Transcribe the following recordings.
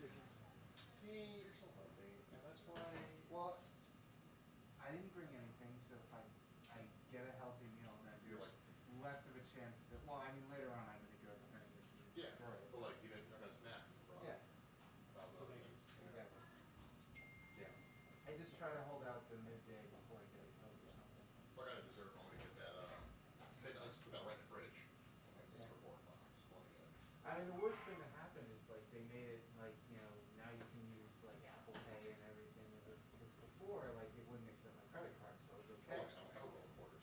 decision. See, you're so clumsy, and that's why. Well, I didn't bring anything, so if I get a healthy meal, then You're like, less of a chance that, well, I mean, later on I'm gonna go to any issue to yeah, destroy it. but like, you didn't, I'm gonna snack is the problem. Yeah. About the other Okay. things. Exactly. Yeah. I just try to hold out to midday before I get a Coke or something. So I got a dessert, I'm gonna get that, say, I just put that right in the fridge. Just Yeah. for 4 o'clock, just want to get it. I mean, the worst thing that happened is like they made it like, you know, now you can use like Apple Pay and everything. Because before, like it wouldn't accept my credit card, so it was Oh, okay. I don't have roll quarters.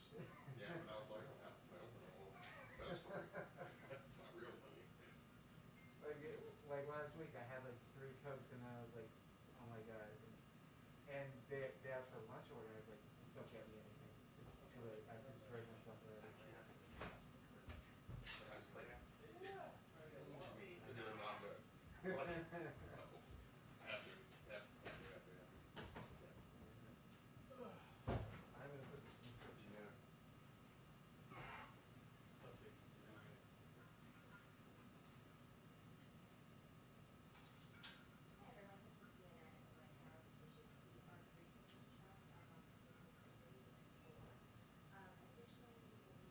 Yeah, but now it's like, I don't have my own roll. That's funny. It's not real money. Like last week, I had like 3 Cokes and I was like, oh my god. And they asked for a lunch order. I was like, just don't get me anything. It's too late. I destroyed myself already. I was like, yeah, it's me. They're doing not good. Like, no. I have to. Yeah. I'm gonna put this in the fridge. Yeah. Something. Hi everyone, this is Sienna at the White House. You should see our three picture shots. Our hospital is 3 and 4. Additionally, we will be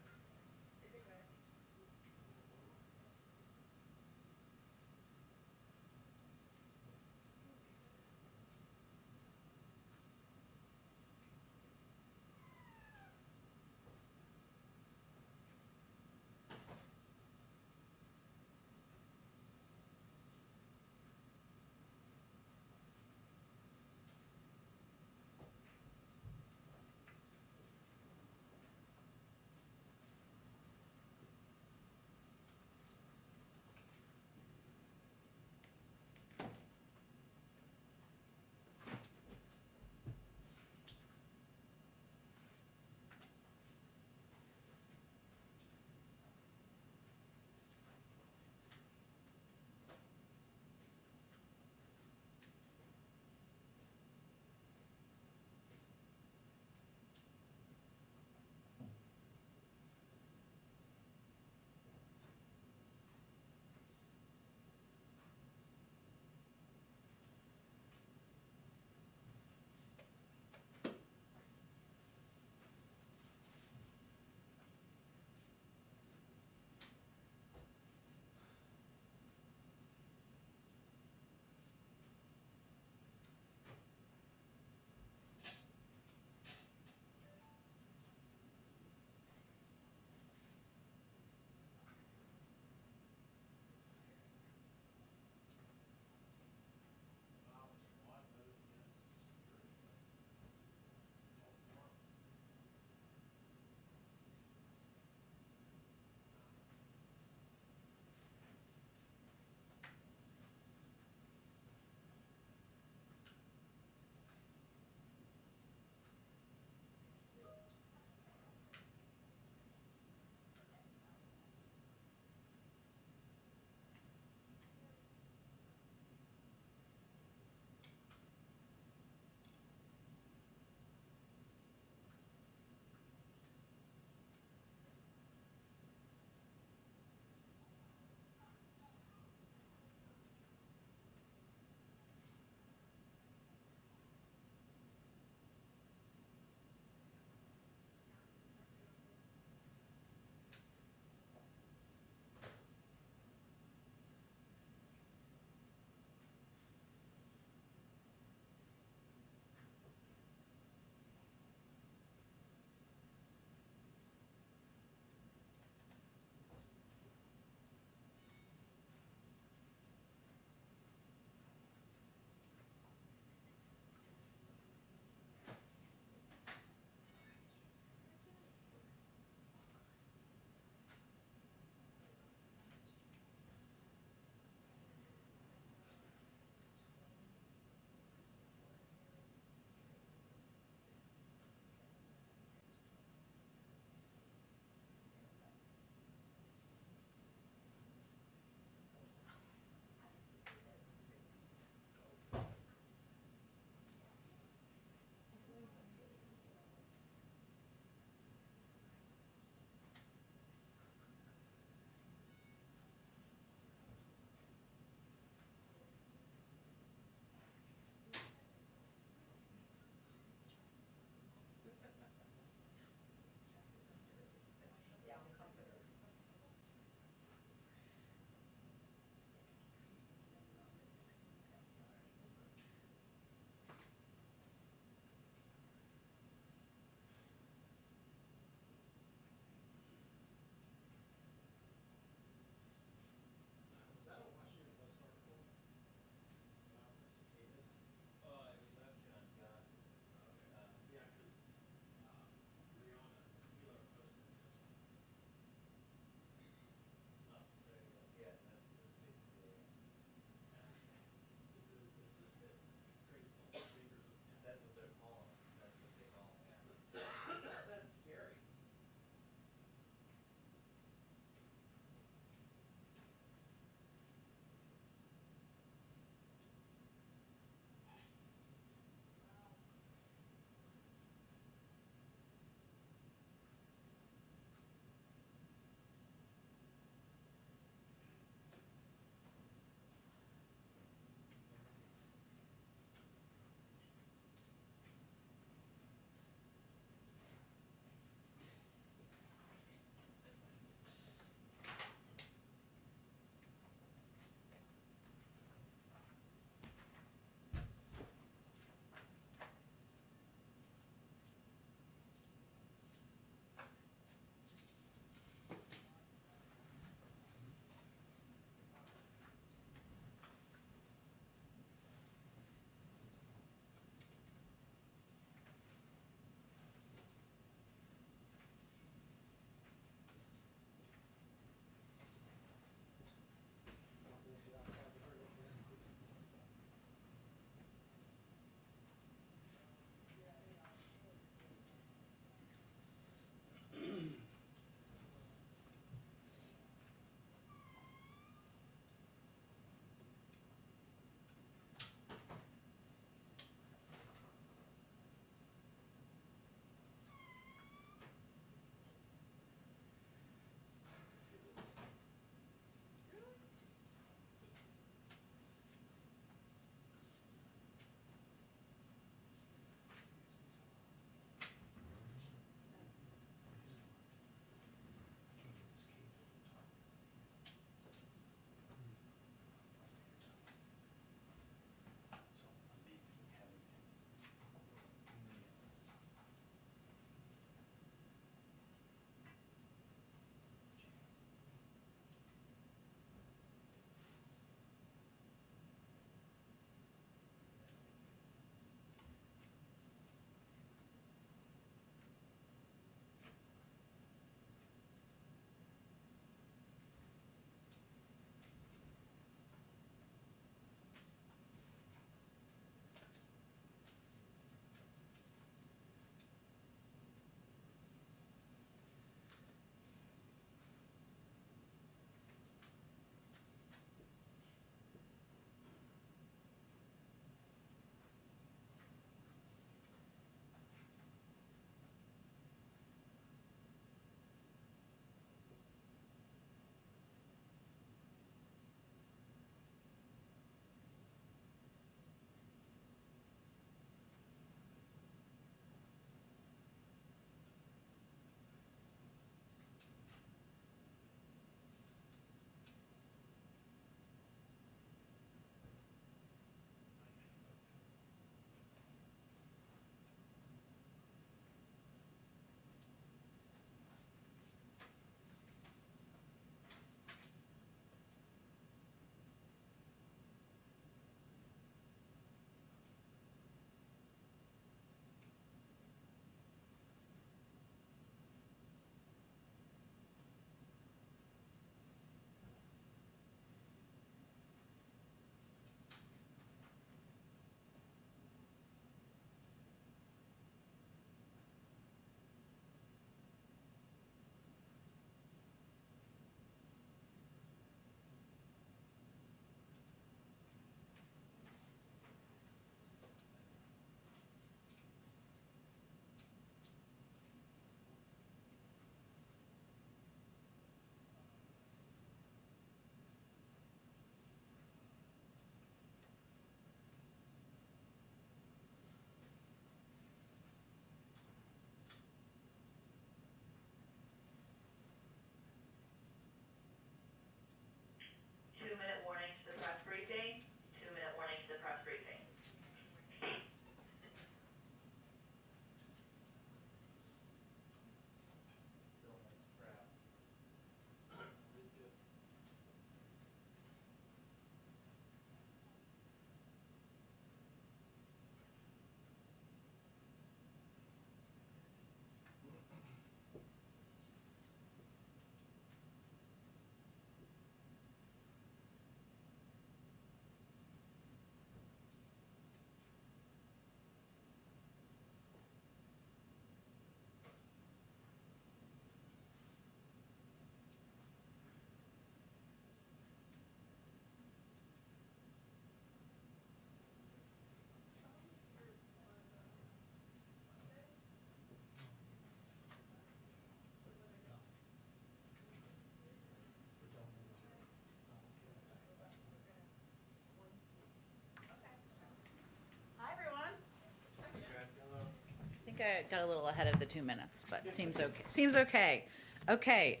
I got a little ahead of the 2 minutes, but it seems okay. Seems okay. Okay.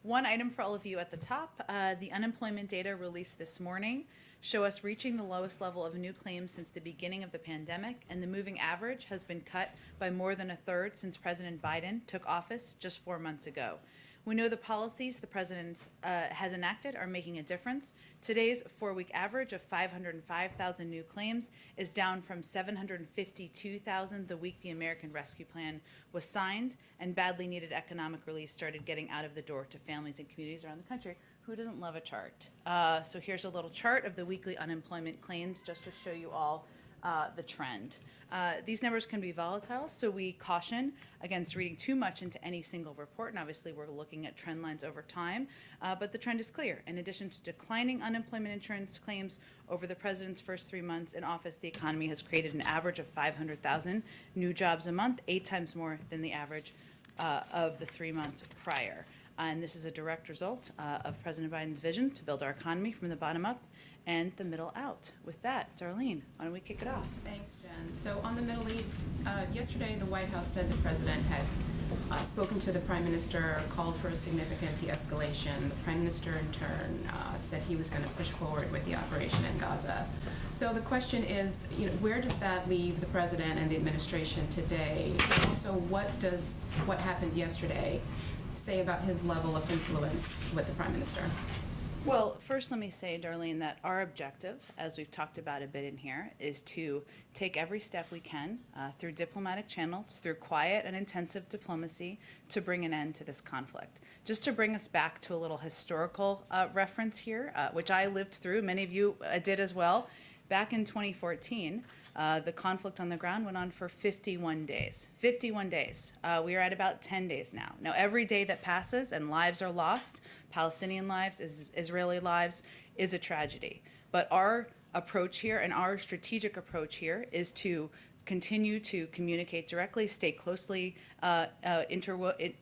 One item for all of you at the top. The unemployment data released this morning show us reaching the lowest level of new claims since the beginning of the pandemic, and the moving average has been cut by more than a third since President Biden took office just 4 months ago. We know the policies the president has enacted are making a difference. Today's 4-week average of 505,000 new claims is down from 752,000 the week the American Rescue Plan was signed, and badly needed economic relief started getting out of the door to families and communities around the country. Who doesn't love a chart? So here's a little chart of the weekly unemployment claims just to show you all the trend. These numbers can be volatile, so we caution against reading too much into any single report, and obviously we're looking at trend lines over time, but the trend is clear. In addition to declining unemployment insurance claims over the president's first 3 months in office, the economy has created an average of 500,000 new jobs a month, 8 times more than the average of the 3 months prior. And this is a direct result of President Biden's vision to build our economy from the bottom up and the middle out. With that, Darlene, why don't we kick it off? Thanks, Jen. So on the Middle East, yesterday the White House said the president had spoken to the Prime Minister, called for a significant de-escalation. The Prime Minister in turn said he was going to push forward with the operation in Gaza. So the question is, where does that leave the president and the administration today? And also, what happened yesterday say about his level of influence with the Prime Minister? Well, first let me say, Darlene, that our objective, as we've talked about a bit in here, is to take every step we can through diplomatic channels, through quiet and intensive diplomacy, to bring an end to this conflict. Just to bring us back to a little historical reference here, which I lived through, many of you did as well. Back in 2014, the conflict on the ground went on for 51 days. 51 days. We are at about 10 days now. Now, every day that passes and lives are lost, Palestinian lives, Israeli lives, is a tragedy. But our approach here and our strategic approach here is to continue to communicate directly, stay closely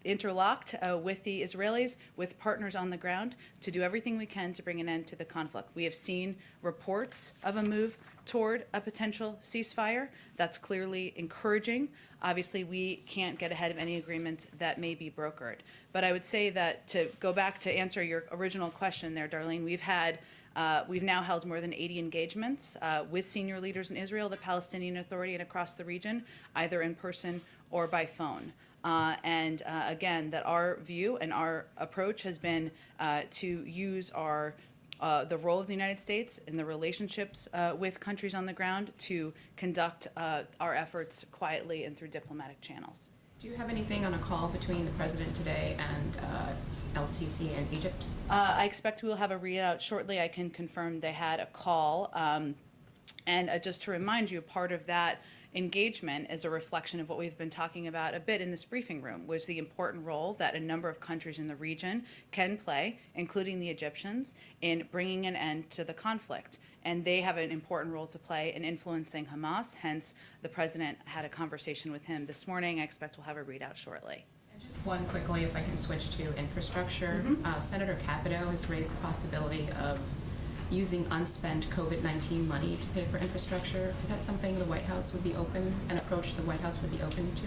interlocked with the Israelis, with partners on the ground, to do everything we can to bring an end to the conflict. We have seen reports of a move toward a potential ceasefire. That's clearly encouraging. Obviously, we can't get ahead of any agreements that may be brokered. But I would say that, to go back to answer your original question there, Darlene, we've now held more than 80 engagements with senior leaders in Israel, the Palestinian Authority, and across the region, either in person or by phone. Again, that our view and our approach has been to use the role of the United States in the relationships with countries on the ground to conduct our efforts quietly and through diplomatic channels. Do you have anything on a call between the president today and LCC in Egypt? I expect we will have a readout shortly. I can confirm they had a call. And just to remind you, part of that engagement is a reflection of what we've been talking about a bit in this briefing room, was the important role that a number of countries in the region can play, including the Egyptians, in bringing an end to the conflict. And they have an important role to play in influencing Hamas. Hence, the president had a conversation with him this morning. I expect we'll have a readout shortly. And just one quickly, if I can switch to infrastructure. Senator Capito has raised the possibility of using unspent COVID-19 money to pay for infrastructure. Is that something the White House would be open, an approach the White House would be open to?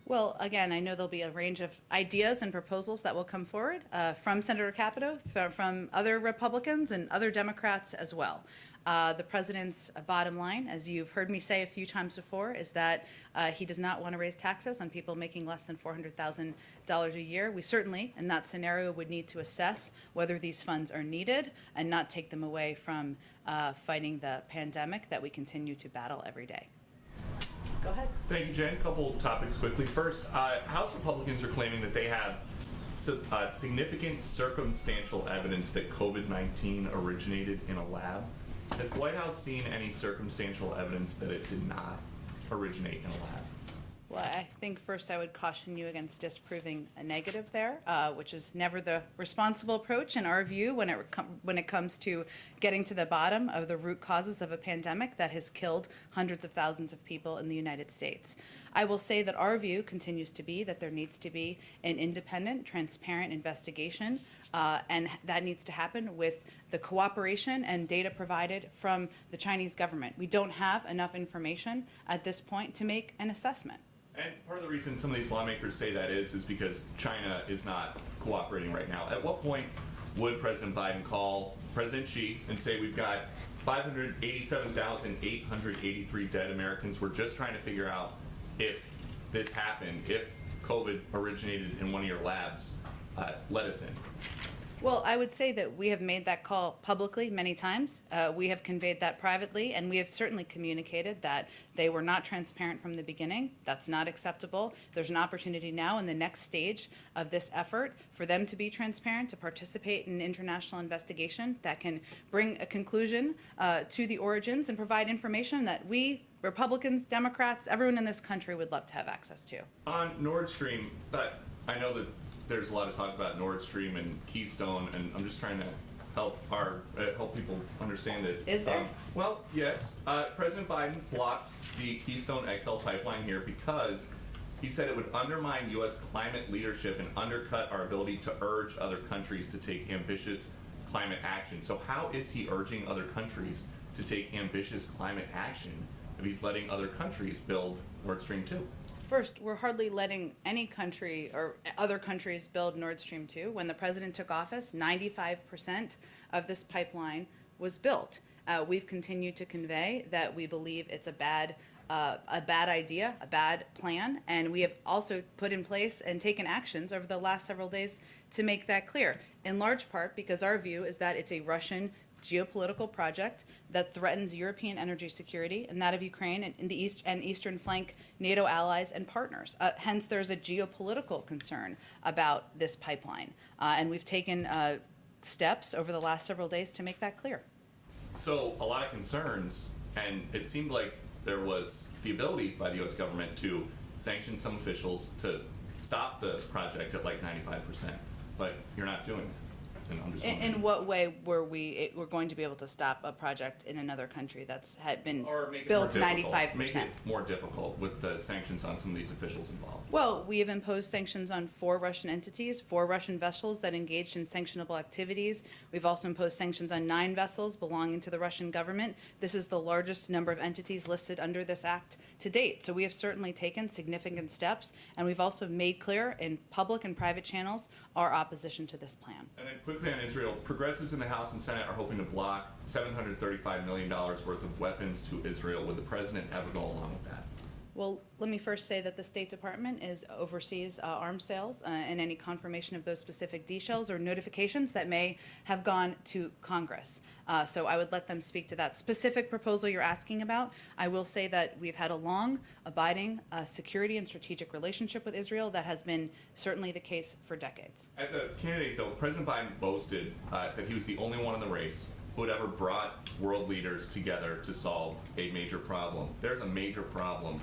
Well, again, I know there'll be a range of ideas and proposals that will come forward from Senator Capito, from other Republicans and other Democrats as well. The president's bottom line, as you've heard me say a few times before, is that he does not want to raise taxes on people making less than $400,000 a year. We certainly, in that scenario, would need to assess whether these funds are needed and not take them away from fighting the pandemic that we continue to battle every day. Go ahead. Thank you, Jen. A couple topics quickly. First, House Republicans are claiming that they have significant circumstantial evidence that COVID-19 originated in a lab. Has the White House seen any circumstantial evidence that it did not originate in a lab? Well, I think first I would caution you against disproving a negative there, which is never the responsible approach in our view when it comes to getting to the bottom of the root causes of a pandemic that has killed hundreds of thousands of people in the United States. I will say that our view continues to be that there needs to be an independent, transparent investigation, and that needs to happen with the cooperation and data provided from the Chinese government. We don't have enough information at this point to make an assessment. And part of the reason some of these lawmakers say that is because China is not cooperating right now. At what point would President Biden call President Xi and say we've got 587,883 dead Americans. We're just trying to figure out if this happened, if COVID originated in one of your labs. Let us in. Well, I would say that we have made that call publicly many times. We have conveyed that privately, and we have certainly communicated that they were not transparent from the beginning. That's not acceptable. There's an opportunity now in the next stage of this effort for them to be transparent, to participate in an international investigation that can bring a conclusion to the origins and provide information that we, Republicans, Democrats, everyone in this country would love to have access to. On Nord Stream, I know that there's a lot of talk about Nord Stream and Keystone, and I'm just trying to help people understand it. Is there? Well, yes. President Biden blocked the Keystone XL pipeline here because he said it would undermine U.S. climate leadership and undercut our ability to urge other countries to take ambitious climate action. So how is he urging other countries to take ambitious climate action if he's letting other countries build Nord Stream 2? First, we're hardly letting any country or other countries build Nord Stream 2. When the president took office, 95% of this pipeline was built. We've continued to convey that we believe it's a bad idea, a bad plan, and we have also put in place and taken actions over the last several days to make that clear, in large part because our view is that it's a Russian geopolitical project that threatens European energy security and that of Ukraine and in the east and eastern flank NATO allies and partners. Hence, there's a geopolitical concern about this pipeline, and we've taken steps over the last several days to make that clear. So a lot of concerns, and it seemed like there was the ability by the U.S. government to sanction some officials to stop the project at like 95%, but you're not doing it. And I'm just wondering, In what way were we're going to be able to stop a project in another country that's had been or make it built more difficult, 95%? make it more difficult with the sanctions on some of these officials involved. Well, we have imposed sanctions on 4 Russian entities, 4 Russian vessels that engaged in sanctionable activities. We've also imposed sanctions on 9 vessels belonging to the Russian government. This is the largest number of entities listed under this act to date. So we have certainly taken significant steps, and we've also made clear in public and private channels our opposition to this plan. And then quickly on Israel, progressives in the House and Senate are hoping to block $735 million worth of weapons to Israel. Would the president ever go along with that? Well, let me first say that the State Department oversees arms sales and any confirmation of those specific details or notifications that may have gone to Congress. So I would let them speak to that specific proposal you're asking about. I will say that we've had a long, abiding security and strategic relationship with Israel that has been certainly the case for decades. As a candidate, though, President Biden boasted that he was the only one in the race who had ever brought world leaders together to solve a major problem. There's a major problem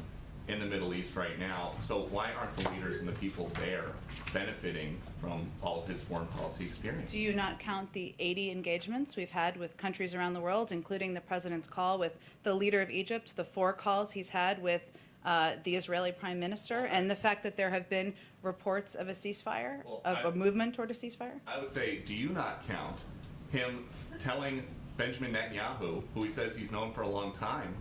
in the Middle East right now. So why aren't the leaders and the people there benefiting from all of his foreign policy experience? Do you not count the 80 engagements we've had with countries around the world, including the president's call with the leader of Egypt, the 4 calls he's had with the Israeli prime minister, and the fact that there have been reports of a ceasefire, a movement toward a ceasefire? I would say, do you not count him telling Benjamin Netanyahu, who he says he's known for a long time,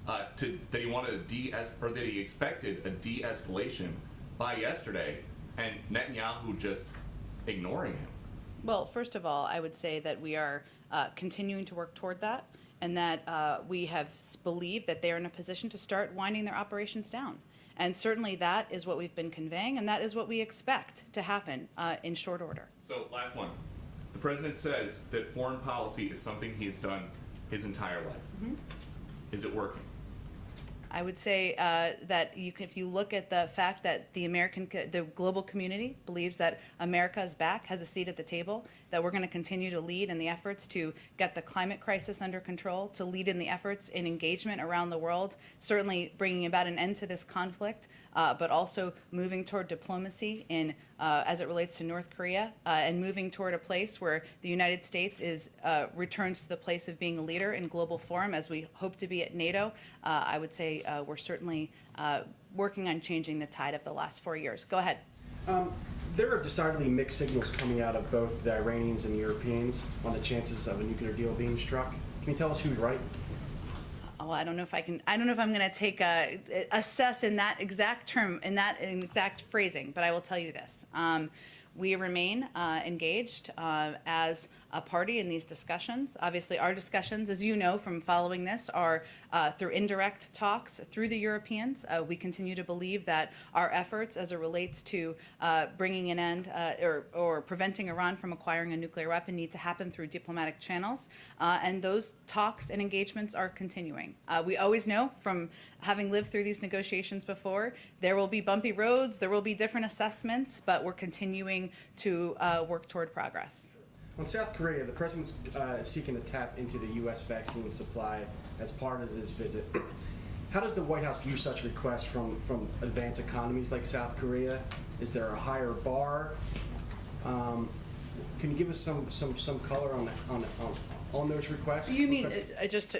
that he wanted that he expected a de-escalation by yesterday, and Netanyahu just ignoring him? Well, first of all, I would say that we are continuing to work toward that, and that we have believed that they are in a position to start winding their operations down. And certainly that is what we've been conveying, and that is what we expect to happen in short order. So, last one. The president says that foreign policy is something he has done his entire life. Mm-hmm. Is it working? I would say that if you look at the fact that the global community believes that America is back, has a seat at the table, that we're going to continue to lead in the efforts to get the climate crisis under control, to lead in the efforts in engagement around the world, certainly bringing about an end to this conflict, but also moving toward diplomacy in as it relates to North Korea, and moving toward a place where the United States returns to the place of being a leader in global forum, as we hope to be at NATO. I would say we're certainly working on changing the tide of the last 4 years. Go ahead. There are decidedly mixed signals coming out of both the Iranians and the Europeans on the chances of a nuclear deal being struck. Can you tell us who's right? Oh, well, I don't know if I'm going to take assess in that exact term, in that exact phrasing, but I will tell you this. We remain engaged as a party in these discussions. Obviously, our discussions, as you know from following this, are through indirect talks through the Europeans. We continue to believe that our efforts as it relates to bringing an end or preventing Iran from acquiring a nuclear weapon need to happen through diplomatic channels. And those talks and engagements are continuing. We always know from having lived through these negotiations before, there will be bumpy roads, there will be different assessments, but we're continuing to work toward progress. On South Korea, the president's seeking to tap into the U.S. vaccine supply as part of his visit. How does the White House view such requests from advanced economies like South Korea? Is there a higher bar? Can you give us some color on those requests? You mean,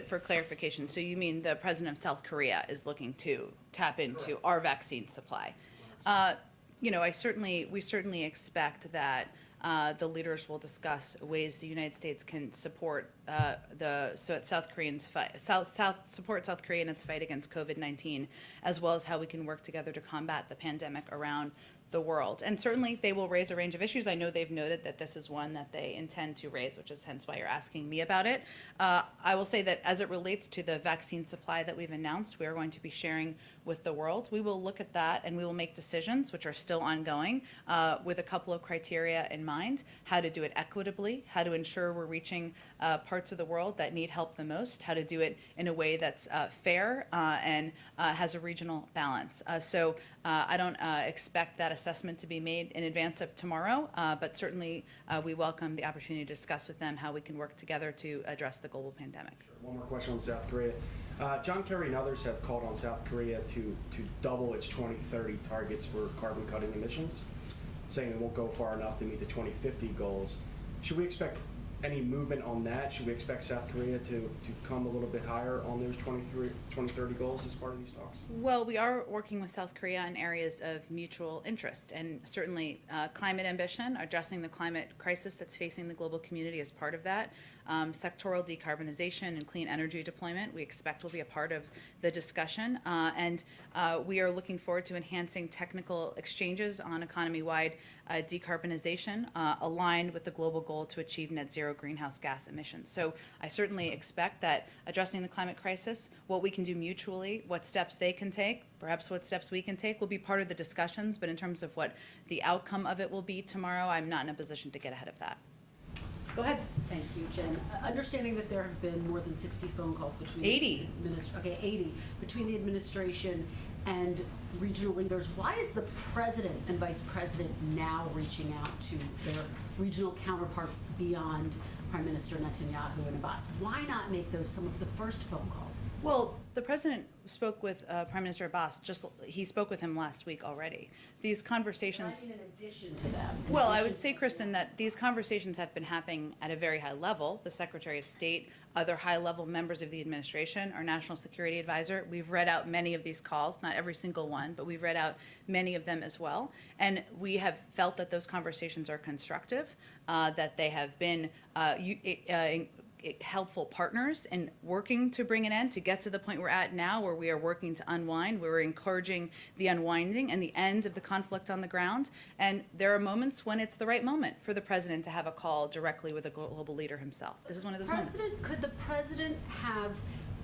for clarification, so you mean the president of South Korea is looking to tap into our vaccine supply? We certainly expect that the leaders will discuss ways the United States can support South Korea in its fight against COVID-19, as well as how we can work together to combat the pandemic around the world. And certainly they will raise a range of issues. I know they've noted that this is one that they intend to raise, which is hence why you're asking me about it. I will say that as it relates to the vaccine supply that we've announced, we are going to be sharing with the world. We will look at that and we will make decisions, which are still ongoing, with a couple of criteria in mind: how to do it equitably, how to ensure we're reaching parts of the world that need help the most, how to do it in a way that's fair and has a regional balance. So I don't expect that assessment to be made in advance of tomorrow, but certainly we welcome the opportunity to discuss with them how we can work together to address the global pandemic. One more question on South Korea. John Kerry and others have called on South Korea to double its 2030 targets for carbon cutting emissions, saying it won't go far enough to meet the 2050 goals. Should we expect any movement on that? Should we expect South Korea to come a little bit higher on those 2030 goals as part of these talks? Well, we are working with South Korea in areas of mutual interest, and certainly climate ambition, addressing the climate crisis that's facing the global community as part of that. Sectoral decarbonization and clean energy deployment, we expect will be a part of the discussion. And we are looking forward to enhancing technical exchanges on economy-wide decarbonization aligned with the global goal to achieve net zero greenhouse gas emissions. So I certainly expect that addressing the climate crisis, what we can do mutually, what steps they can take, perhaps what steps we can take, will be part of the discussions. But in terms of what the outcome of it will be tomorrow, I'm not in a position to get ahead of that. Go ahead. Thank you, Jen. Understanding that there have been more than 60 phone calls between 80. 80 between the administration and regional leaders. Why is the president and vice president now reaching out to their regional counterparts beyond Prime Minister Netanyahu and Abbas? Why not make those some of the first phone calls? Well, the president spoke with Prime Minister Abbas. He spoke with him last week already. These conversations. I mean, in addition to them. Well, I would say, Kristen, that these conversations have been happening at a very high level. The Secretary of State, other high-level members of the administration, our National Security Advisor. We've read out many of these calls, not every single one, but we've read out many of them as well. And we have felt that those conversations are constructive, that they have been helpful partners in working to bring an end, to get to the point we're at now where we are working to unwind. We're encouraging the unwinding and the end of the conflict on the ground. And there are moments when it's the right moment for the president to have a call directly with a global leader himself. This is one of those moments. Could the president have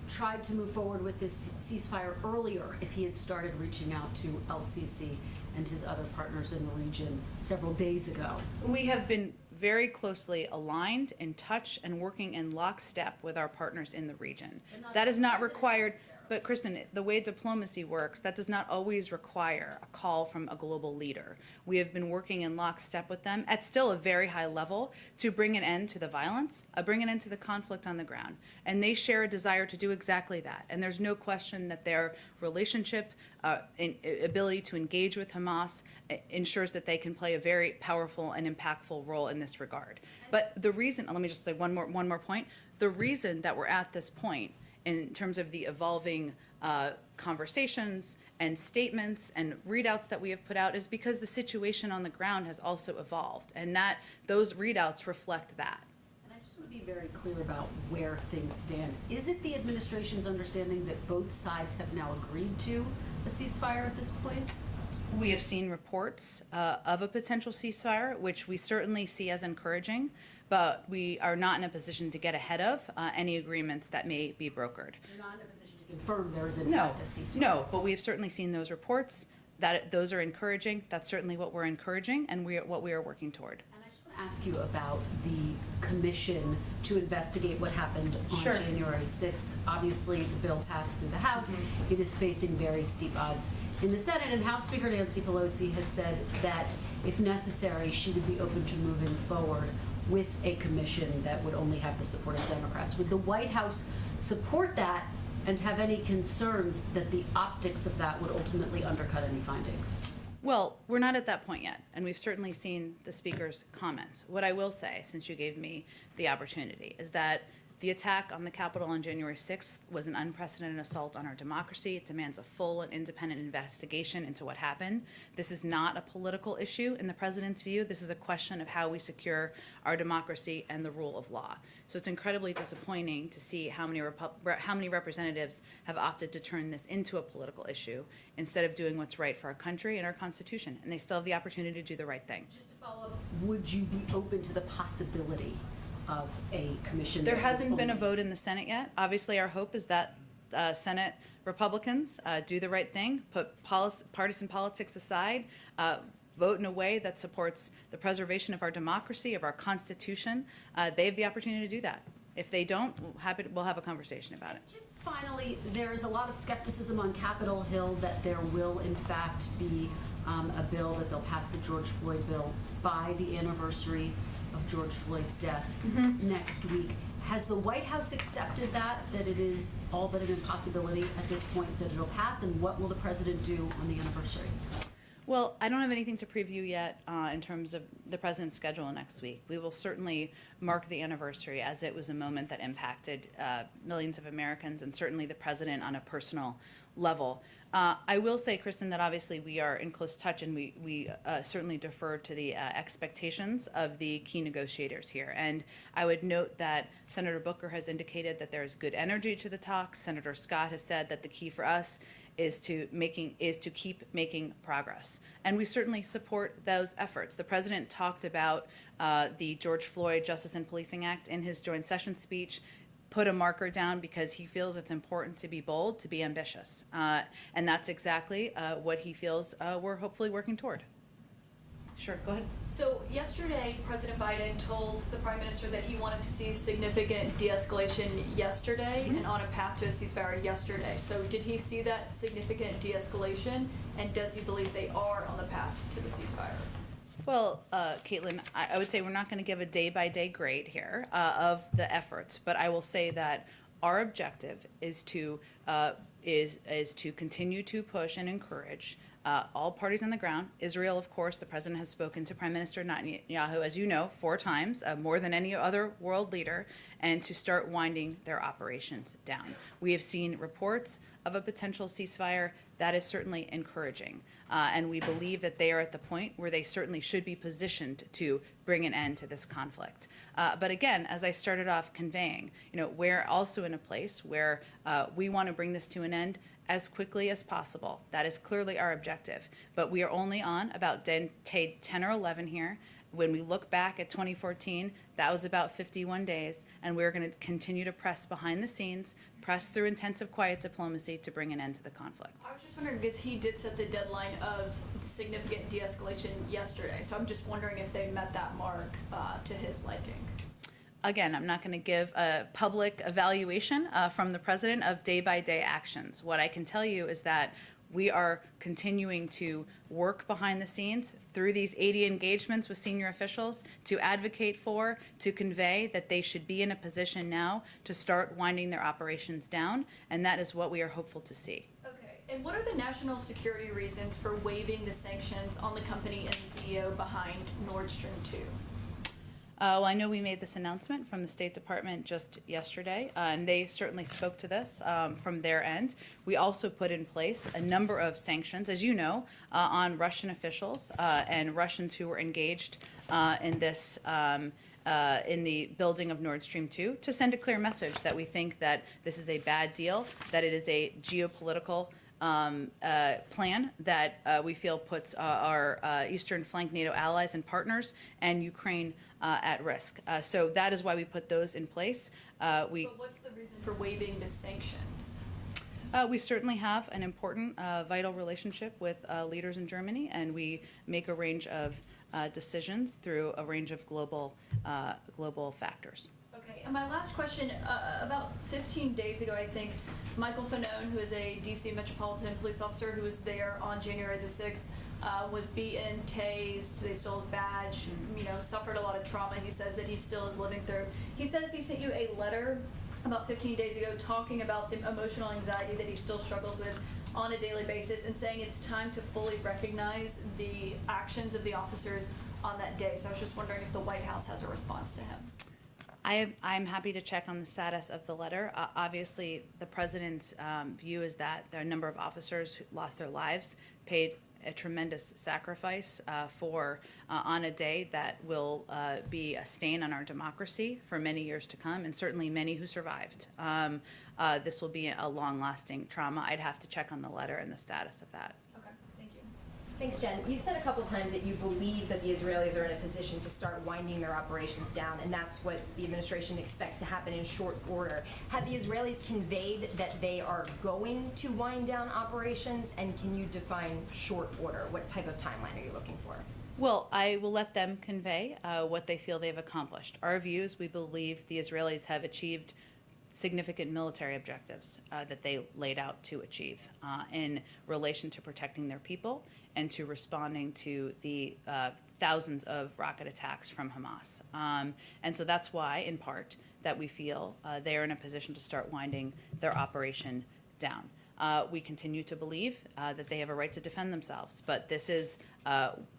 tried to move forward with this ceasefire earlier if he had started reaching out to LCC and his other partners in the region several days ago? We have been very closely aligned, in touch, and working in lockstep with our partners in the region. That is not required, but Kristen, the way diplomacy works, that does not always require a call from a global leader. We have been working in lockstep with them at still a very high level to bring an end to the violence, bring an end to the conflict on the ground. And they share a desire to do exactly that. And there's no question that their relationship, ability to engage with Hamas ensures that they can play a very powerful and impactful role in this regard. But the reason, let me just say one more point, the reason that we're at this point in terms of the evolving conversations and statements and readouts that we have put out is because the situation on the ground has also evolved, and that those readouts reflect that. be very clear about where things stand. Is it the administration's understanding that both sides have now agreed to a ceasefire at this point? We have seen reports of a potential ceasefire, which we certainly see as encouraging, but we are not in a position to get ahead of any agreements that may be brokered. You're not in a position to confirm there is in No, fact a ceasefire? no, but we have certainly seen those reports, that those are encouraging. That's certainly what we're encouraging and what we are working toward. And I just want to ask you about the commission to investigate what happened on Sure. January 6th. Obviously, the bill passed through the House. It is facing very steep odds in the Senate, and House Speaker Nancy Pelosi has said that if necessary, she would be open to moving forward with a commission that would only have the support of Democrats. Would the White House support that and have any concerns that the optics of that would ultimately undercut any findings? Well, we're not at that point yet, and we've certainly seen the speaker's comments. What I will say, since you gave me the opportunity, is that the attack on the Capitol on January 6th was an unprecedented assault on our democracy. It demands a full and independent investigation into what happened. This is not a political issue in the president's view. This is a question of how we secure our democracy and the rule of law. So it's incredibly disappointing to see how many representatives have opted to turn this into a political issue instead of doing what's right for our country and our Constitution. And they still have the opportunity to do the right thing. Just to follow up, would you be open to the possibility of a commission? There that was hasn't been a only- vote in the Senate yet. Obviously, our hope is that Senate Republicans do the right thing, put partisan politics aside, vote in a way that supports the preservation of our democracy, of our Constitution. They have the opportunity to do that. If they don't, we'll have a conversation about it. Just finally, there is a lot of skepticism on Capitol Hill that there will in fact be a bill that they'll pass, the George Floyd bill, by the anniversary of George Floyd's death next week. Has the White House accepted that it is all but an impossibility at this point that it'll pass, and what will the president do on the anniversary? Well, I don't have anything to preview yet in terms of the president's schedule next week. We will certainly mark the anniversary as it was a moment that impacted millions of Americans and certainly the president on a personal level. I will say, Kristen, that obviously we are in close touch and we certainly defer to the expectations of the key negotiators here. And I would note that Senator Booker has indicated that there is good energy to the talks. Senator Scott has said that the key for us is to keep making progress. And we certainly support those efforts. The president talked about the George Floyd Justice and Policing Act in his joint session speech, put a marker down because he feels it's important to be bold, to be ambitious. And that's exactly what he feels we're hopefully working toward. Sure, go ahead. So yesterday, President Biden told the Prime Minister that he wanted to see significant de-escalation yesterday and on a path to a ceasefire yesterday. So did he see that significant de-escalation, and does he believe they are on the path to the ceasefire? Well, Caitlin, I would say we're not going to give a day-by-day grade here of the efforts, but I will say that our objective is to continue to push and encourage all parties on the ground. Israel, of course, the president has spoken to Prime Minister Netanyahu, as you know, 4 times, more than any other world leader, and to start winding their operations down. We have seen reports of a potential ceasefire. That is certainly encouraging. And we believe that they are at the point where they certainly should be positioned to bring an end to this conflict. But again, as I started off conveying, we're also in a place where we want to bring this to an end as quickly as possible. That is clearly our objective. But we are only on about day 10 or 11 here. When we look back at 2014, that was about 51 days, and we're going to continue to press behind the scenes, press through intensive quiet diplomacy to bring an end to the conflict. I was just wondering, because he did set the deadline of significant de-escalation yesterday, so I'm just wondering if they met that mark to his liking. Again, I'm not going to give a public evaluation from the president of day-by-day actions. What I can tell you is that we are continuing to work behind the scenes through these 80 engagements with senior officials to advocate for, to convey that they should be in a position now to start winding their operations down, and that is what we are hopeful to see. Okay, and what are the national security reasons for waiving the sanctions on the company and CEO behind Nord Stream 2? Well, I know we made this announcement from the State Department just yesterday, and they certainly spoke to this from their end. We also put in place a number of sanctions, as you know, on Russian officials and Russians who were engaged in this in the building of Nord Stream 2 to send a clear message that we think that this is a bad deal, that it is a geopolitical plan that we feel puts our eastern flank NATO allies and partners and Ukraine at risk. So that is why we put those in place. But what's the reason for waiving the sanctions? We certainly have an important, vital relationship with leaders in Germany, and we make a range of decisions through a range of global factors. Okay, and my last question, about 15 days ago, I think, Michael Fanone, who is a DC Metropolitan Police officer who was there on January the 6th, was beaten, tased, they stole his badge, suffered a lot of trauma. He says that he still is living through. He says he sent you a letter about 15 days ago talking about the emotional anxiety that he still struggles with on a daily basis and saying it's time to fully recognize the actions of the officers on that day. So I was just wondering if the White House has a response to him. I'm happy to check on the status of the letter. Obviously, the president's view is that there are a number of officers who lost their lives, paid a tremendous sacrifice on a day that will be a stain on our democracy for many years to come, and certainly many who survived. This will be a long-lasting trauma. I'd have to check on the letter and the status of that. Okay, thank you. Thanks, Jen. You've said a couple times that you believe that the Israelis are in a position to start winding their operations down, and that's what the administration expects to happen in short order. Have the Israelis conveyed that they are going to wind down operations, and can you define short order? What type of timeline are you looking for? Well, I will let them convey what they feel they've accomplished. Our view is we believe the Israelis have achieved significant military objectives that they laid out to achieve in relation to protecting their people and to responding to the thousands of rocket attacks from Hamas. And so that's why, in part, that we feel they are in a position to start winding their operation down. We continue to believe that they have a right to defend themselves, but this is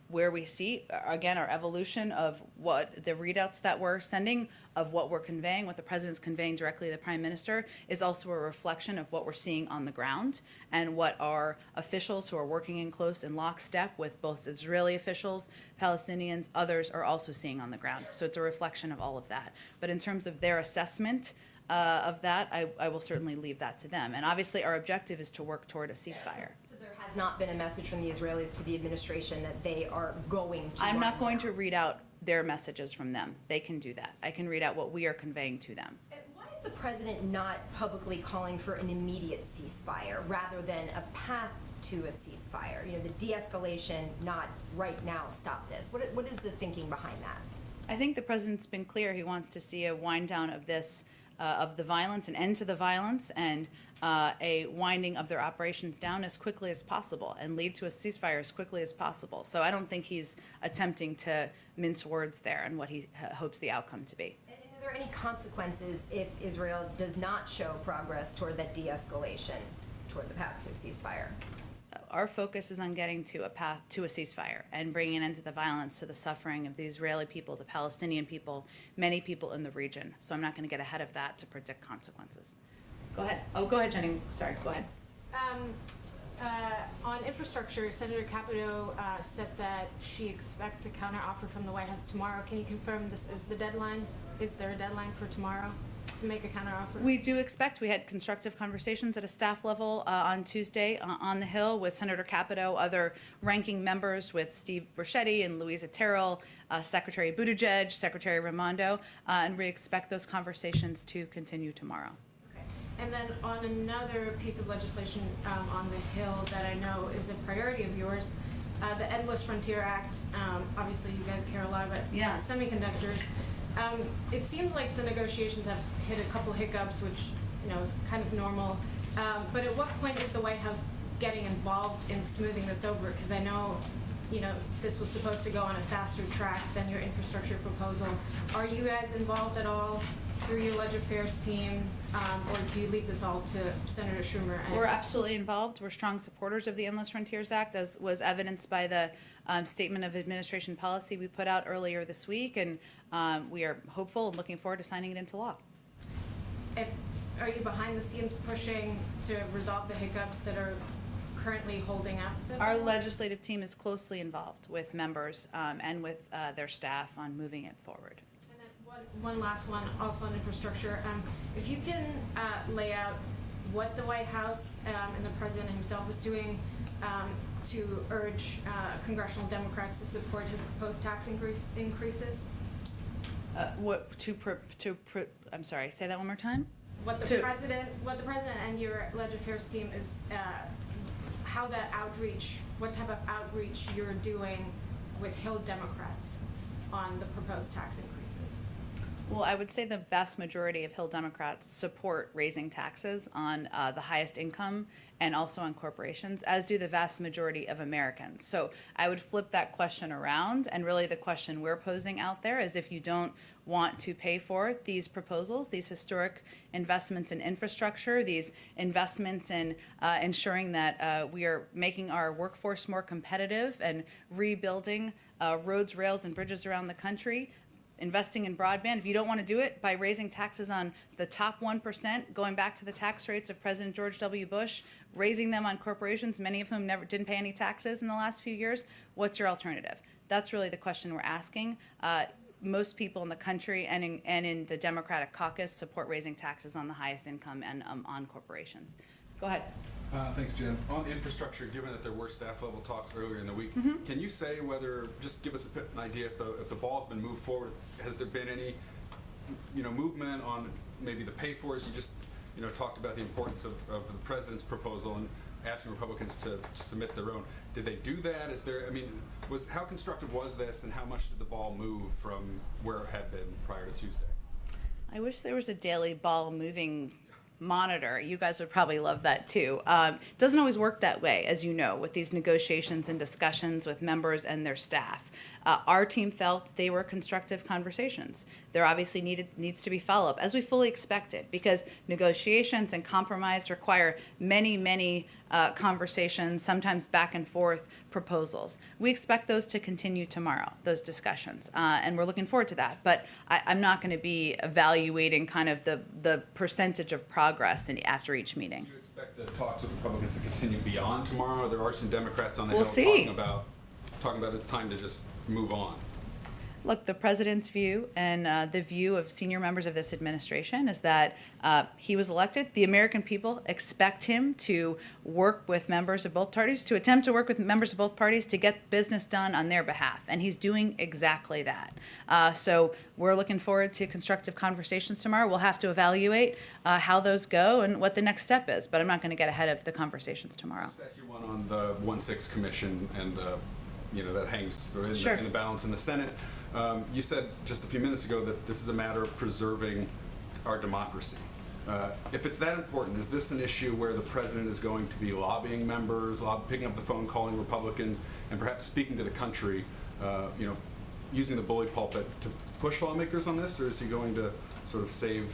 where we see, again, our evolution of what the readouts that we're sending, of what we're conveying, what the president's conveying directly to the prime minister, is also a reflection of what we're seeing on the ground and what our officials who are working in close and lockstep with both Israeli officials, Palestinians, others are also seeing on the ground. So it's a reflection of all of that. But in terms of their assessment of that, I will certainly leave that to them. And obviously our objective is to work toward a ceasefire. So there has not been a message from the Israelis to the administration that they are going to I'm not wind going down. to read out their messages from them. They can do that. I can read out what we are conveying to them. Why is the president not publicly calling for an immediate ceasefire rather than a path to a ceasefire? The de-escalation, not right now, stop this. What is the thinking behind that? I think the president's been clear. He wants to see a wind down of this, of the violence, an end to the violence, and a winding of their operations down as quickly as possible and lead to a ceasefire as quickly as possible. So I don't think he's attempting to mince words there and what he hopes the outcome to be. And are there any consequences if Israel does not show progress toward that de-escalation, toward the path to a ceasefire? Our focus is on getting to a path to a ceasefire and bringing an end to the violence, to the suffering of the Israeli people, the Palestinian people, many people in the region. So I'm not going to get ahead of that to predict consequences. Go ahead. Oh, go ahead, Jenny. Sorry, go ahead. On infrastructure, Senator Capito said that she expects a counteroffer from the White House tomorrow. Can you confirm this is the deadline? Is there a deadline for tomorrow to make a counteroffer? We do expect. We had constructive conversations at a staff level on Tuesday on the Hill with Senator Capito, other ranking members with Steve Borschetti and Louisa Terrell, Secretary Buttigieg, Secretary Raimondo, and we expect those conversations to continue tomorrow. And then on another piece of legislation on the Hill that I know is a priority of yours, the Endless Frontier Act. Obviously, you guys care a lot about semiconductors. It seems like the negotiations have hit a couple hiccups, which is kind of normal. But at what point is the White House getting involved in smoothing this over? Because I know this was supposed to go on a faster track than your infrastructure proposal. Are you guys involved at all through your Ledger Affairs team, or do you leave this all to Senator Schumer? We're absolutely involved. We're strong supporters of the Endless Frontiers Act, as was evidenced by the statement of administration policy we put out earlier this week, and we are hopeful and looking forward to signing it into law. Are you behind the scenes pushing to resolve the hiccups that are currently holding up the Our bill? legislative team is closely involved with members and with their staff on moving it forward. And then One last one, also on infrastructure. If you can lay out what the White House and the president himself was doing to urge congressional Democrats to support his proposed tax increases. I'm sorry, say that one more time? What the president and your Legislative Affairs team is, how that outreach, what type of outreach you're doing with Hill Democrats on the proposed tax increases. Well, I would say the vast majority of Hill Democrats support raising taxes on the highest income and also on corporations, as do the vast majority of Americans. So I would flip that question around, and really the question we're posing out there is if you don't want to pay for these proposals, these historic investments in infrastructure, these investments in ensuring that we are making our workforce more competitive and rebuilding roads, rails, and bridges around the country, investing in broadband, if you don't want to do it by raising taxes on the top 1%, going back to the tax rates of President George W. Bush, raising them on corporations, many of whom didn't pay any taxes in the last few years, what's your alternative? That's really the question we're asking. Most people in the country and in the Democratic caucus support raising taxes on the highest income and on corporations. Go ahead. Thanks, Jen. On infrastructure, given that there were staff level talks earlier in the week, can you say whether, just give us an idea if the ball's been moved forward, has there been any, movement on maybe the pay fors? You just, talked about the importance of the president's proposal and asking Republicans to submit their own. Did they do that? Is there, how constructive was this, and how much did the ball move from where it had been prior to Tuesday? I wish there was a daily ball moving monitor. You guys would probably love that too. It doesn't always work that way, as you know, with these negotiations and discussions with members and their staff. Our team felt they were constructive conversations. There obviously needs to be follow-up, as we fully expected, because negotiations and compromise require many conversations, sometimes back and forth proposals. We expect those to continue tomorrow, those discussions, and we're looking forward to that. But I'm not going to be evaluating kind of the percentage of progress after each meeting. Do you expect the talks with Republicans to continue beyond tomorrow? There are some Democrats on the We'll Hill see. talking about it's time to just move on. Look, the president's view and the view of senior members of this administration is that he was elected. The American people expect him to work with members of both parties, to attempt to work with members of both parties to get business done on their behalf. And he's doing exactly that. So we're looking forward to constructive conversations tomorrow. We'll have to evaluate how those go and what the next step is. But I'm not going to get ahead of the conversations tomorrow. Just ask you one on the 1-6 commission and that hangs Sure. in the balance in the Senate. You said just a few minutes ago that this is a matter of preserving our democracy. If it's that important, is this an issue where the president is going to be lobbying members, picking up the phone, calling Republicans, and perhaps speaking to the country, using the bully pulpit to push lawmakers on this, or is he going to sort of save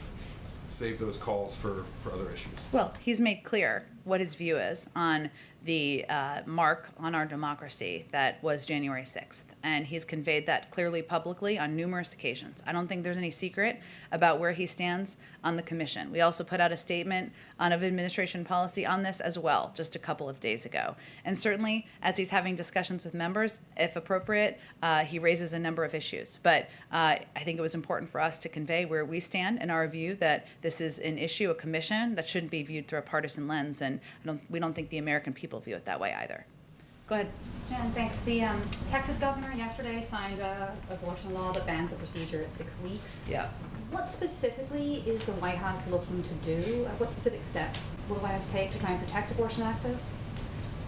those calls for other issues? Well, he's made clear what his view is on the mark on our democracy that was January 6th. And he's conveyed that clearly publicly on numerous occasions. I don't think there's any secret about where he stands on the commission. We also put out a statement on administration policy on this as well, just a couple of days ago. And certainly, as he's having discussions with members, if appropriate, he raises a number of issues. But I think it was important for us to convey where we stand in our view that this is an issue, a commission, that shouldn't be viewed through a partisan lens. And we don't think the American people view it that way either. Go ahead. Jen, thanks. The Texas governor yesterday signed an abortion law that bans the procedure at 6 weeks. Yeah. What specifically is the White House looking to do? What specific steps will the White House take to try and protect abortion access?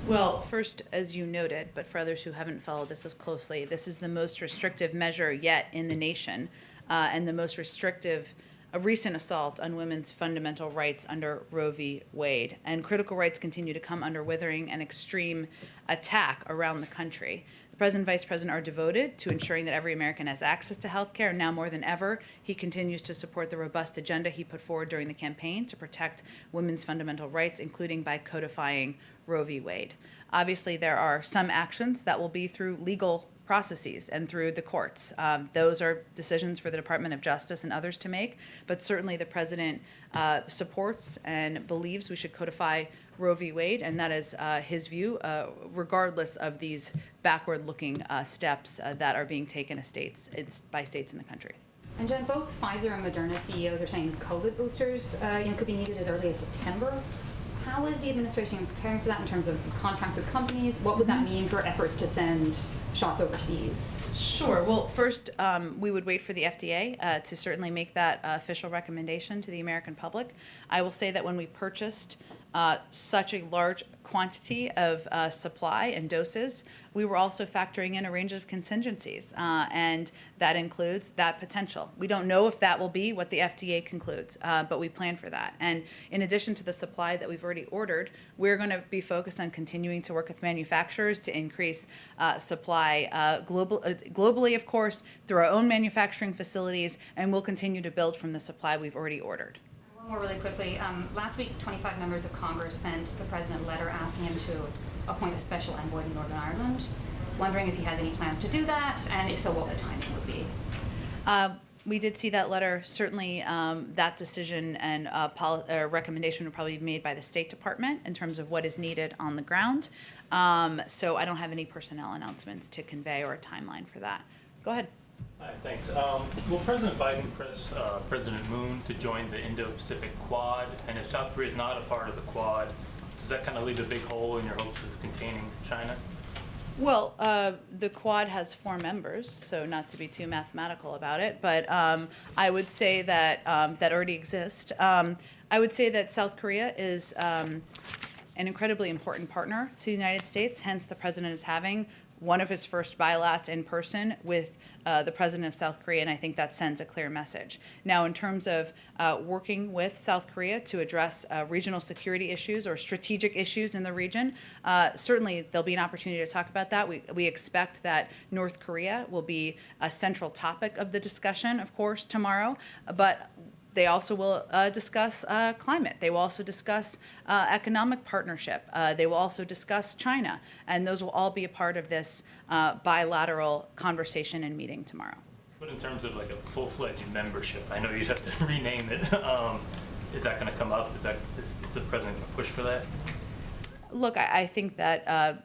Well, first, as you noted, but for others who haven't followed this as closely, this is the most restrictive measure yet in the nation, and the most restrictive a recent assault on women's fundamental rights under Roe v. Wade. And critical rights continue to come under withering and extreme attack around the country. The President and Vice President are devoted to ensuring that every American has access to health care. Now more than ever, he continues to support the robust agenda he put forward during the campaign to protect women's fundamental rights, including by codifying Roe v. Wade. Obviously, there are some actions that will be through legal processes and through the courts. Those are decisions for the Department of Justice and others to make, but certainly the President supports and believes we should codify Roe v. Wade, and that is his view, regardless of these backward-looking steps that are being taken by states in the country. And Jen, both Pfizer and Moderna CEOs are saying COVID boosters could be needed as early as September. How is the administration preparing for that in terms of contracts with companies? What would that mean for efforts to send shots overseas? Sure. Well, first, we would wait for the FDA to certainly make that official recommendation to the American public. I will say that when we purchased such a large quantity of supply and doses, we were also factoring in a range of contingencies, and that includes that potential. We don't know if that will be what the FDA concludes, but we plan for that. And in addition to the supply that we've already ordered, we're going to be focused on continuing to work with manufacturers to increase supply globally, of course, through our own manufacturing facilities, and we'll continue to build from the supply we've already ordered. One more really quickly. Last week, 25 members of Congress sent the president a letter asking him to appoint a special envoy to Northern Ireland. Wondering if he has any plans to do that, and if so, what the timing would be. We did see that letter. Certainly, that decision and recommendation would probably be made by the State Department in terms of what is needed on the ground. So I don't have any personnel announcements to convey or a timeline for that. Go ahead. Hi, thanks. Will President Biden press President Moon to join the Indo-Pacific Quad? And if South Korea is not a part of the Quad, does that kind of leave a big hole in your hopes of containing China? Well, the Quad has 4 members, so not to be too mathematical about it, but I would say that that already exists. I would say that South Korea is an incredibly important partner to the United States, hence the president is having one of his first bilats in person with the president of South Korea, and I think that sends a clear message. Now, in terms of working with South Korea to address regional security issues or strategic issues in the region, certainly there'll be an opportunity to talk about that. We expect that North Korea will be a central topic of the discussion, of course, tomorrow, but they also will discuss climate. They will also discuss economic partnership. They will also discuss China. And those will all be a part of this bilateral conversation and meeting tomorrow. But in terms of like a full-fledged membership, I know you'd have to rename it. Is that going to come up? Is the president going to push for that? Look, I think that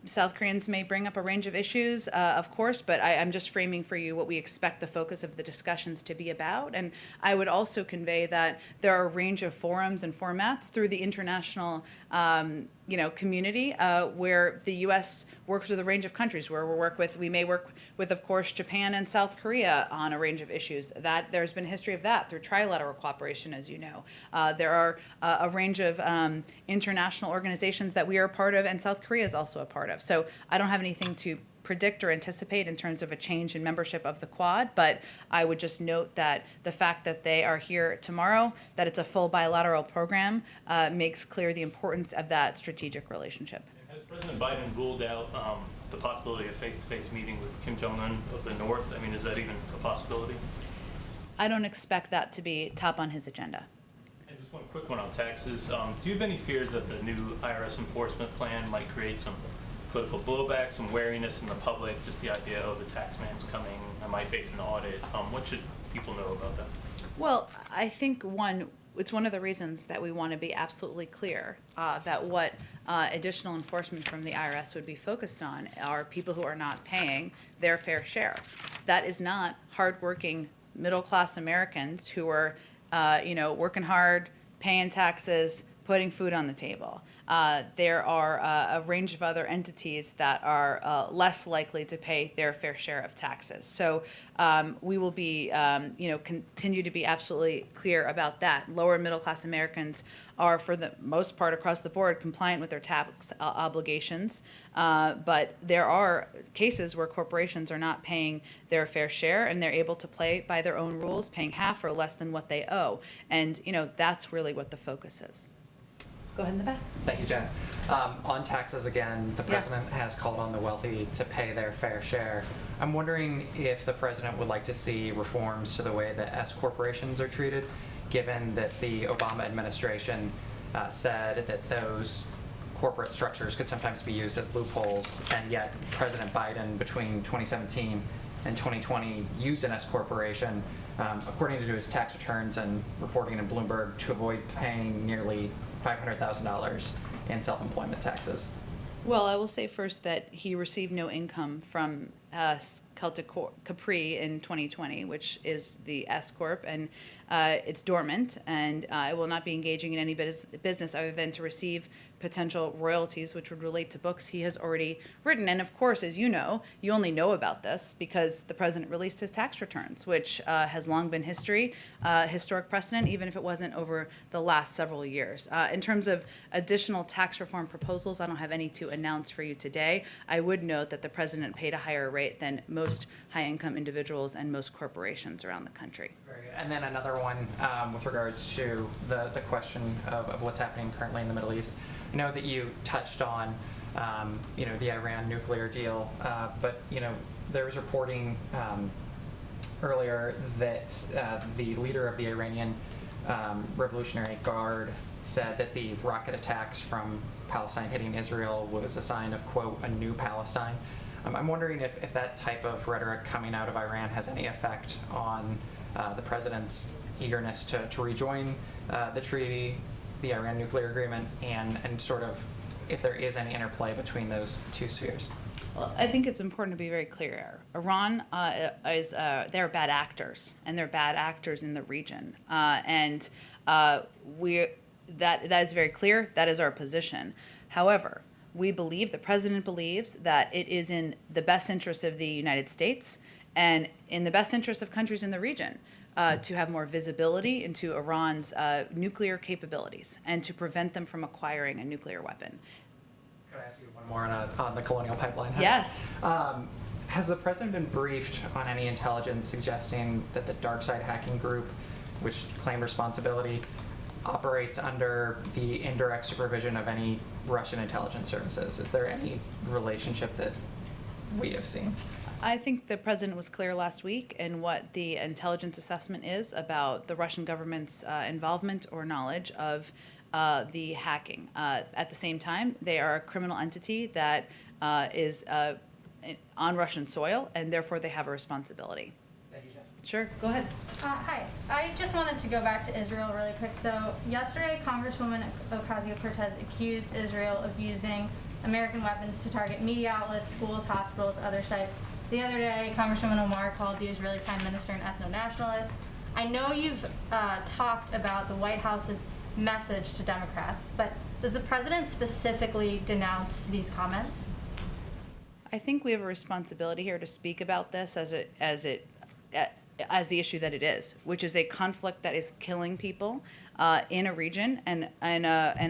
South Koreans may bring up a range of issues, of course, but I'm just framing for you what we expect the focus of the discussions to be about. And I would also convey that there are a range of forums and formats through the international community where the U.S. works with a range of countries, where we may work with, of course, Japan and South Korea on a range of issues. That there's been a history of that through trilateral cooperation, as you know. There are a range of international organizations that we are a part of, and South Korea is also a part of. So I don't have anything to predict or anticipate in terms of a change in membership of the Quad, but I would just note that the fact that they are here tomorrow, that it's a full bilateral program, makes clear the importance of that strategic relationship. Has President Biden ruled out the possibility of face-to-face meeting with Kim Jong-un of the North? I mean, is that even a possibility? I don't expect that to be top on his agenda. And just one quick one on taxes. Do you have any fears that the new IRS enforcement plan might create some political blowback, some wariness in the public, just the idea, oh, the tax man's coming, I might face an audit? What should people know about that? Well, I think it's one of the reasons that we want to be absolutely clear that what additional enforcement from the IRS would be focused on are people who are not paying their fair share. That is not hardworking middle-class Americans who are, working hard, paying taxes, putting food on the table. There are a range of other entities that are less likely to pay their fair share of taxes. So we will be, continue to be absolutely clear about that. Lower middle class Americans are, for the most part across the board, compliant with their tax obligations. But there are cases where corporations are not paying their fair share, and they're able to play by their own rules, paying half or less than what they owe. And that's really what the focus is. Go ahead in the back. Thank you, Jen. On taxes again, the president has called on the wealthy to pay their fair share. I'm wondering if the president would like to see reforms to the way that S corporations are treated, given that the Obama administration said that those corporate structures could sometimes be used as loopholes, and yet President Biden, between 2017 and 2020, used an S corporation, according to his tax returns and reporting in Bloomberg, to avoid paying nearly $500,000 in self-employment taxes. Well, I will say first that he received no income from Celtic Capri in 2020, which is the S Corp, and it's dormant, and it will not be engaging in any business other than to receive potential royalties, which would relate to books he has already written. And of course, as you know, you only know about this because the president released his tax returns, which has long been historic precedent, even if it wasn't over the last several years. In terms of additional tax reform proposals, I don't have any to announce for you today. I would note that the president paid a higher rate than most high-income individuals and most corporations around the country. Very good. And then another one with regards to the question of what's happening currently in the Middle East. I know that you touched on, the Iran nuclear deal, but, there was reporting earlier that the leader of the Iranian Revolutionary Guard said that the rocket attacks from Palestine hitting Israel was a sign of, quote, a new Palestine. I'm wondering if that type of rhetoric coming out of Iran has any effect on the president's eagerness to rejoin the treaty, the Iran nuclear agreement, and sort of if there is any interplay between those two spheres. Well, I think it's important to be very clear. Iran they're bad actors, and they're bad actors in the region, and that is very clear. That is our position. However, we believe, the president believes, that it is in the best interest of the United States and in the best interest of countries in the region to have more visibility into Iran's nuclear capabilities and to prevent them from acquiring a nuclear weapon. Could I ask you one more on the Colonial Pipeline? Yes. Has the president been briefed on any intelligence suggesting that the dark side hacking group, which claimed responsibility, operates under the indirect supervision of any Russian intelligence services? Is there any relationship that we have seen? I think the president was clear last week in what the intelligence assessment is about the Russian government's involvement or knowledge of the hacking. At the same time, they are a criminal entity that is on Russian soil, and therefore they have a responsibility. Thank you, Jeff. Sure, go ahead. Hi. I just wanted to go back to Israel really quick. So yesterday, Congresswoman Ocasio-Cortez accused Israel of using American weapons to target media outlets, schools, hospitals, other sites. The other day, Congresswoman Omar called the Israeli Prime Minister an ethno-nationalist. I know you've talked about the White House's message to Democrats, but does the president specifically denounce these comments? I think we have a responsibility here to speak about this as the issue that it is, which is a conflict that is killing people in a region, and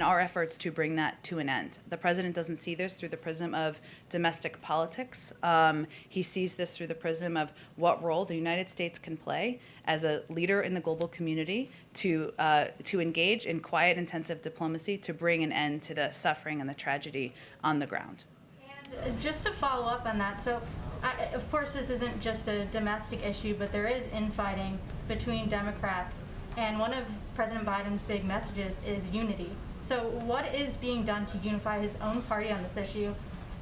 our efforts to bring that to an end. The president doesn't see this through the prism of domestic politics. He sees this through the prism of what role the United States can play as a leader in the global community to engage in quiet, intensive diplomacy to bring an end to the suffering and the tragedy on the ground. And just to follow up on that, so of course this isn't just a domestic issue, but there is infighting between Democrats, and one of President Biden's big messages is unity. So what is being done to unify his own party on this issue,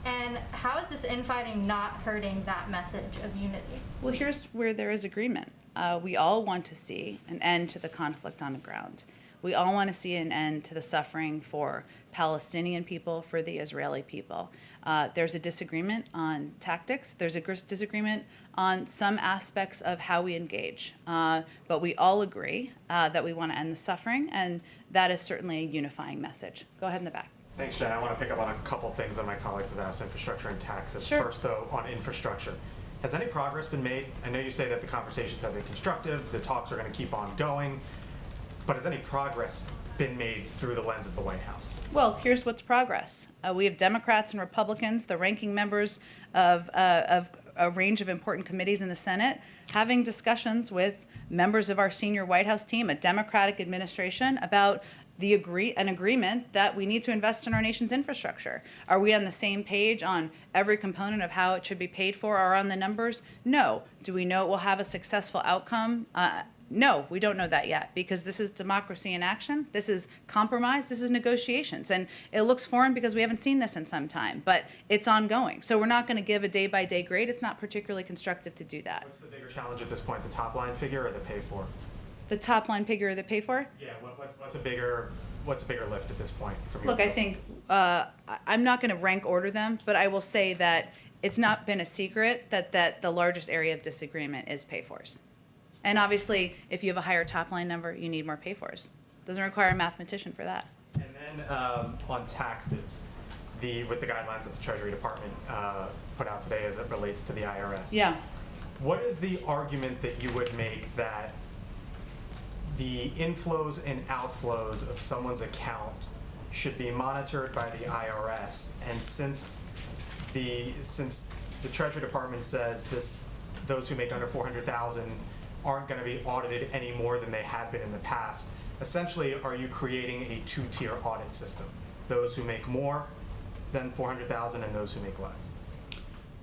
and how is this infighting not hurting that message of unity? Well, here's where there is agreement. We all want to see an end to the conflict on the ground. We all want to see an end to the suffering for Palestinian people, for the Israeli people. There's a disagreement on tactics. There's a disagreement on some aspects of how we engage. But we all agree that we want to end the suffering, and that is certainly a unifying message. Go ahead in the back. Thanks, Jen. I want to pick up on a couple things that my colleagues have asked, infrastructure and taxes. Sure. First, though, on infrastructure. Has any progress been made? I know you say that the conversations have been constructive, the talks are going to keep on going, but has any progress been made through the lens of the White House? Well, here's what's progress. We have Democrats and Republicans, the ranking members of a range of important committees in the Senate, having discussions with members of our senior White House team, a Democratic administration, about an agreement that we need to invest in our nation's infrastructure. Are we on the same page on every component of how it should be paid for or on the numbers? No. Do we know it will have a successful outcome? No, we don't know that yet, because this is democracy in action. This is compromise. This is negotiations. And it looks foreign because we haven't seen this in some time, but it's ongoing. So we're not going to give a day-by-day grade. It's not particularly constructive to do that. What's the bigger challenge at this point, the top line figure or the pay for? The top line figure or the pay for? Yeah, what's a bigger lift at this point? From your Look, I think I'm not going to rank order them, but I will say that it's not been a secret that the largest area of disagreement is pay-fors. And obviously, if you have a higher top-line number, you need more pay-fors. Doesn't require a mathematician for that. And then on taxes, with the guidelines that the Treasury Department put out today as it relates to the IRS. Yeah. What is the argument that you would make that the inflows and outflows of someone's account should be monitored by the IRS? And since the Treasury Department says those who make under 400,000 aren't going to be audited any more than they have been in the past, essentially, are you creating a two-tier audit system? Those who make more than 400,000 and those who make less?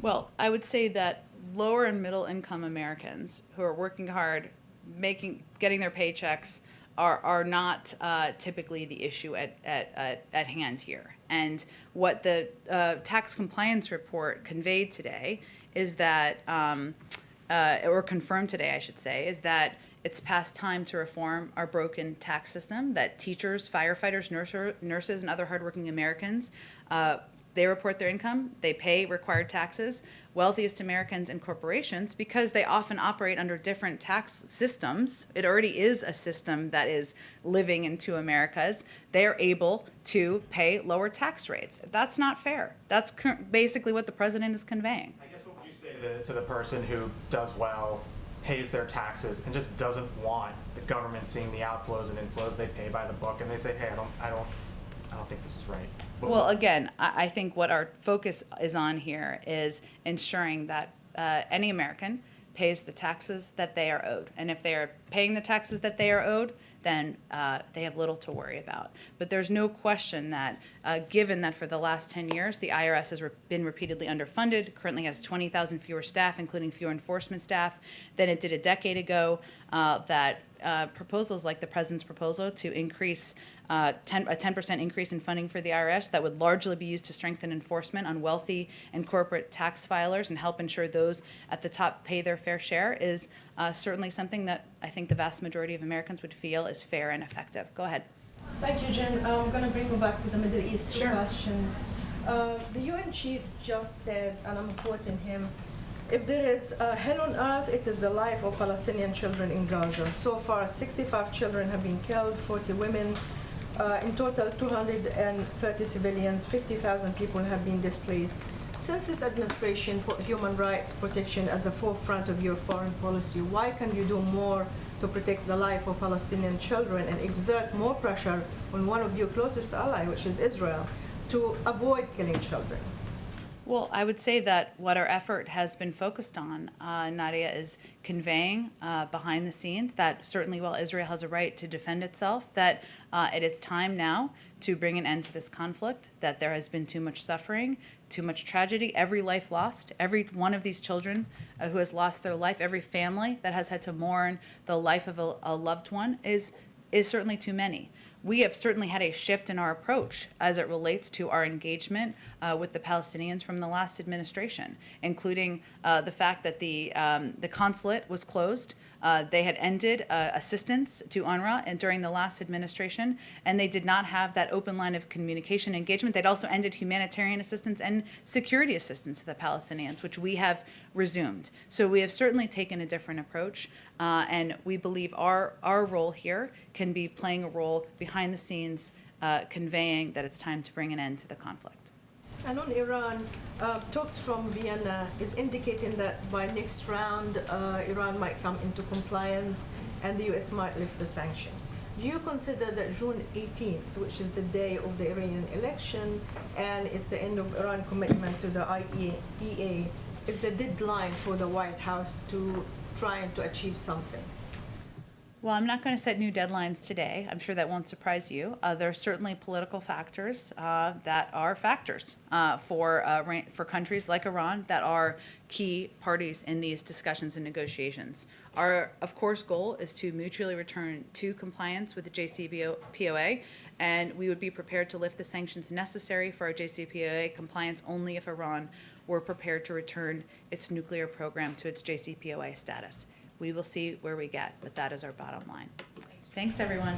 Well, I would say that lower and middle income Americans who are working hard, getting their paychecks, are not typically the issue at hand here. And what the tax compliance report conveyed today is that, or confirmed today, I should say, is that it's past time to reform our broken tax system, that teachers, firefighters, nurses, and other hardworking Americans, they report their income, they pay required taxes. Wealthiest Americans and corporations, because they often operate under different tax systems, it already is a system that is living in two Americas, they're able to pay lower tax rates. That's not fair. That's basically what the president is conveying. I guess what would you say to the person who does well, pays their taxes, and just doesn't want the government seeing the outflows and inflows? They pay by the book, and they say, hey, I don't think this is right. Well, again, I think what our focus is on here is ensuring that any American pays the taxes that they are owed. And if they are paying the taxes that they are owed, then they have little to worry about. But there's no question that given that for the last 10 years, the IRS has been repeatedly underfunded, currently has 20,000 fewer staff, including fewer enforcement staff than it did a decade ago, that proposals like the president's proposal to increase a 10% increase in funding for the IRS that would largely be used to strengthen enforcement on wealthy and corporate tax filers and help ensure those at the top pay their fair share is certainly something that I think the vast majority of Americans would feel is fair and effective. Go ahead. Thank you, Jen. I'm going to bring you back to the Middle East. Two questions. The UN chief just said, and I'm quoting him, if there is a hell on earth, it is the life of Palestinian children in Gaza. So far, 65 children have been killed, 40 women. In total, 230 civilians, 50,000 people have been displaced. Since this administration put human rights protection as the forefront of your foreign policy, why can't you do more to protect the life of Palestinian children and exert more pressure on one of your closest allies, which is Israel, to avoid killing children? Well, I would say that what our effort has been focused on, Nadia, is conveying behind the scenes that certainly while Israel has a right to defend itself, that it is time now to bring an end to this conflict, that there has been too much suffering, too much tragedy, every life lost, every one of these children who has lost their life, every family that has had to mourn the life of a loved one is certainly too many. We have certainly had a shift in our approach as it relates to our engagement with the Palestinians from the last administration, including the fact that the consulate was closed. They had ended assistance to UNRWA and during the last administration, and they did not have that open line of communication engagement. They'd also ended humanitarian assistance and security assistance to the Palestinians, which we have resumed. So we have certainly taken a different approach, and we believe our role here can be playing a role behind the scenes, conveying that it's time to bring an end to the conflict. And on Iran, talks from Vienna is indicating that by next round, Iran might come into compliance and the U.S. might lift the sanction. Do you consider that June 18th, which is the day of the Iranian election and it's the end of Iran commitment to the IAEA, is the deadline for the White House to trying to achieve something? Well, I'm not going to set new deadlines today. I'm sure that won't surprise you. There are certainly political factors that are factors for countries like Iran that are key parties in these discussions and negotiations. Our, of course, goal is to mutually return to compliance with the JCPOA, and we would be prepared to lift the sanctions necessary for our JCPOA compliance only if Iran were prepared to return its nuclear program to its JCPOA status. We will see where we get, but that is our bottom line. Thanks, everyone.